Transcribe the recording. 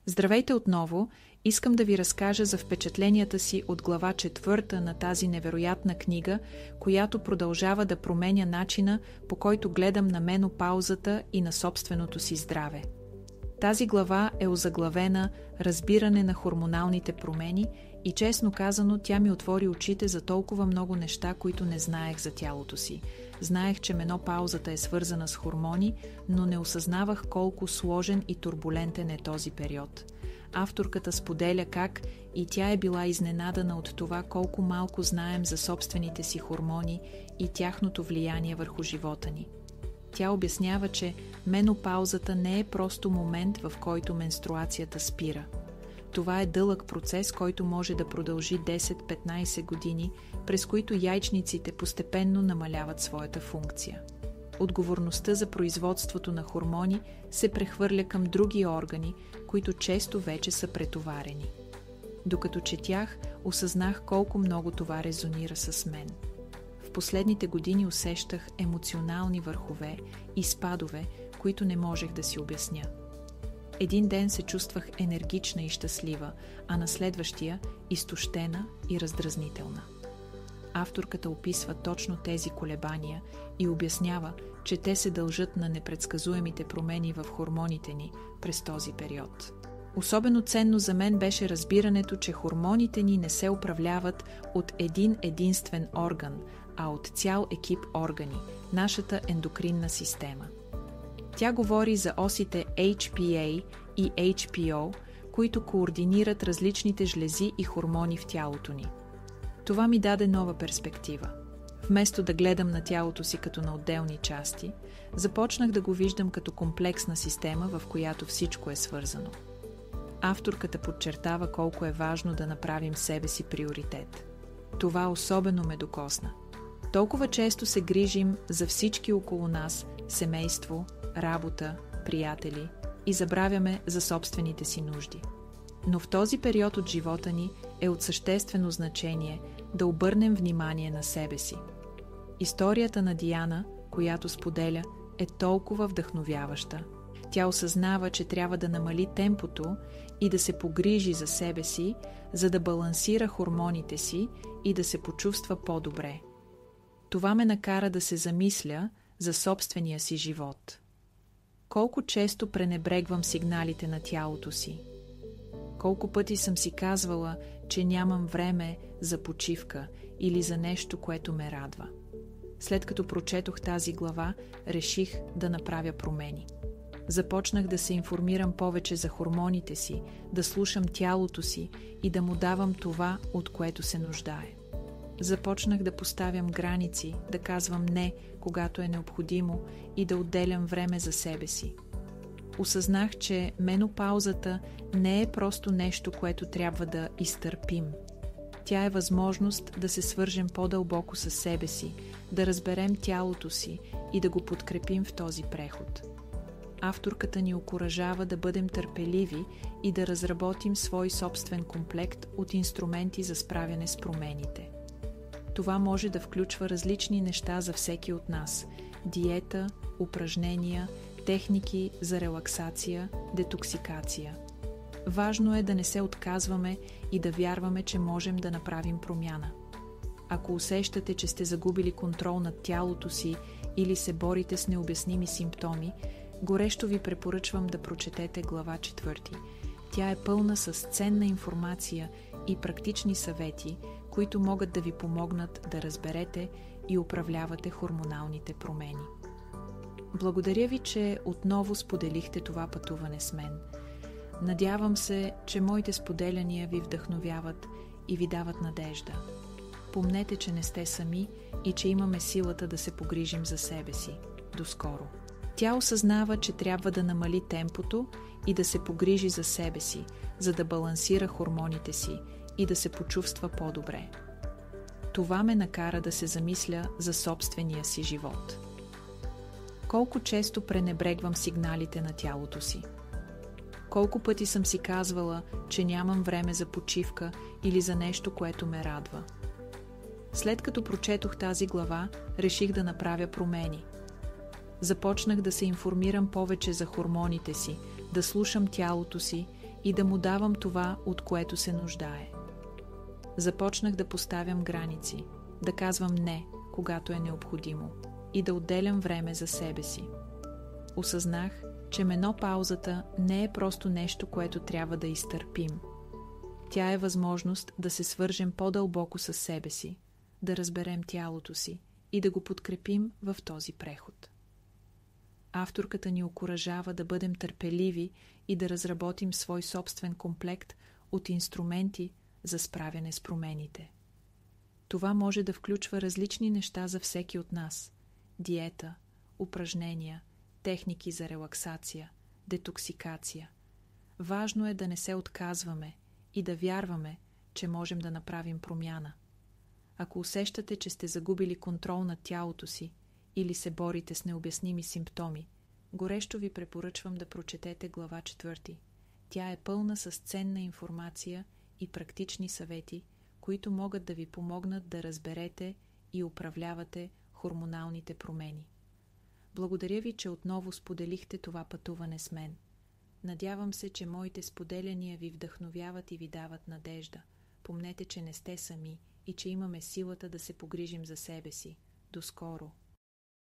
Здравейте отново! Искам да ви разкажа за впечатленията си от глава 4 на тази невероятна книга, която продължава да променя начина, по който гледам на менопаузата и на собственото си здраве. Тази глава е озаглавена "Разбиране на хормоналните промени" и честно казано, тя ми отвори очите за толкова много неща, които не знаех за тялото си. Знаех, че менопаузата е свързана с хормони, но не осъзнавах колко сложен и турбулентен е този период. Авторката споделя как и тя е била изненадана от това колко малко знаем за собствените си хормони и тяхното влияние върху живота ни. Тя обяснява, че менопаузата не е просто момент, в който менструацията спира. Това е дълъг процес, който може да продължи 10-15 години, през които яйчниците постепенно намаляват своята функция. Отговорността за производството на хормони се прехвърля към други органи, които често вече са претоварени. Докато четях, осъзнах колко много това резонира с мен. В последните години усещах емоционални върхове и спадове, които не можех да си обясня. Един ден се чувствах енергична и щастлива, а на следващия – изтощена и раздразнителна. Авторката описва точно тези колебания и обяснява, че те се дължат на непредсказуемите промени в хормоните ни през този период. Особено ценно за мен беше разбирането, че хормоните ни не се управляват от един единствен орган, а от цял екип органи – нашата ендокринна система. Тя говори за осите HPA и HPO, които координират различните жлези и хормони в тялото ни. Това ми даде нова перспектива. Вместо да гледам на тялото си като на отделни части, започнах да го виждам като комплексна система, в която всичко е свързано. Авторката подчертава колко е важно да направим себе си приоритет. Това особено ме докосна. Толкова често се грижим за всички около нас, семейство, работа, приятели и забравяме за собствените си нужди. Но в този период от живота ни е от съществено значение да обърнем внимание на себе си. Историята на Диана, която споделя, е толкова вдъхновяваща. Тя осъзнава, че трябва да намали темпото и да се погрижи за себе си, за да балансира хормоните си и да се почувства по-добре. Това ме накара да се замисля за собствения си живот. Колко често пренебрегвам сигналите на тялото си? Колко пъти съм си казвала, че нямам време за почивка или за нещо, което ме радва? След като прочетох тази глава, реших да направя промени. Започнах да се информирам повече за хормоните си, да слушам тялото си и да му давам това, от което се нуждае. Започнах да поставям граници, да казвам не, когато е необходимо и да отделям време за себе си. Осъзнах, че менопаузата не е просто нещо, което трябва да изтърпим. Тя е възможност да се свържем по-дълбоко със себе си, да разберем тялото си и да го подкрепим в този преход. Авторката ни окуражава да бъдем търпеливи и да разработим свой собствен комплект от инструменти за справяне с промените. Това може да включва различни неща за всеки от нас – диета, упражнения, техники за релаксация, детоксикация. Важно е да не се отказваме и да вярваме, че можем да направим промяна. Ако усещате, че сте загубили контрол над тялото си или се борите с необясними симптоми, горещо ви препоръчвам да прочетете глава 4. Тя е пълна с ценна информация и практични съвети, които могат да ви помогнат да разберете и управлявате хормоналните промени. Благодаря ви, че отново споделихте това пътуване с мен. Надявам се, че моите споделяния ви вдъхновяват и ви дават надежда. Помнете, че не сте сами и че имаме силата да се погрижим за себе си. До скоро! Тя осъзнава, че трябва да намали темпото и да се погрижи за себе си, за да балансира хормоните си и да се почувства по-добре. Това ме накара да се замисля за собствения си живот. Колко често пренебрегвам сигналите на тялото си? Колко пъти съм си казвала, че нямам време за почивка или за нещо, което ме радва? След като прочетох тази глава, реших да направя промени. Започнах да се информирам повече за хормоните си, да слушам тялото си и да му давам това, от което се нуждае. Започнах да поставям граници, да казвам не, когато е необходимо, и да отделям време за себе си. Осъзнах, че менопаузата не е просто нещо, което трябва да изтърпим. Тя е възможност да се свържем по-дълбоко със себе си, да разберем тялото си и да го подкрепим в този преход. Авторката ни окуражава да бъдем търпеливи и да разработим свой собствен комплект от инструменти за справяне с промените. Това може да включва различни неща за всеки от нас – диета, упражнения, техники за релаксация, детоксикация. Важно е да не се отказваме и да вярваме, че можем да направим промяна. Ако усещате, че сте загубили контрол над тялото си или се борите с необясними симптоми, горещо ви препоръчвам да прочетете глава 4. Тя е пълна с ценна информация и практични съвети, които могат да ви помогнат да разберете и управлявате хормоналните промени. Благодаря ви, че отново споделихте това пътуване с мен. Надявам се, че моите споделяния ви вдъхновяват и ви дават надежда. Помнете, че не сте сами и че имаме силата да се погрижим за себе си. До скоро!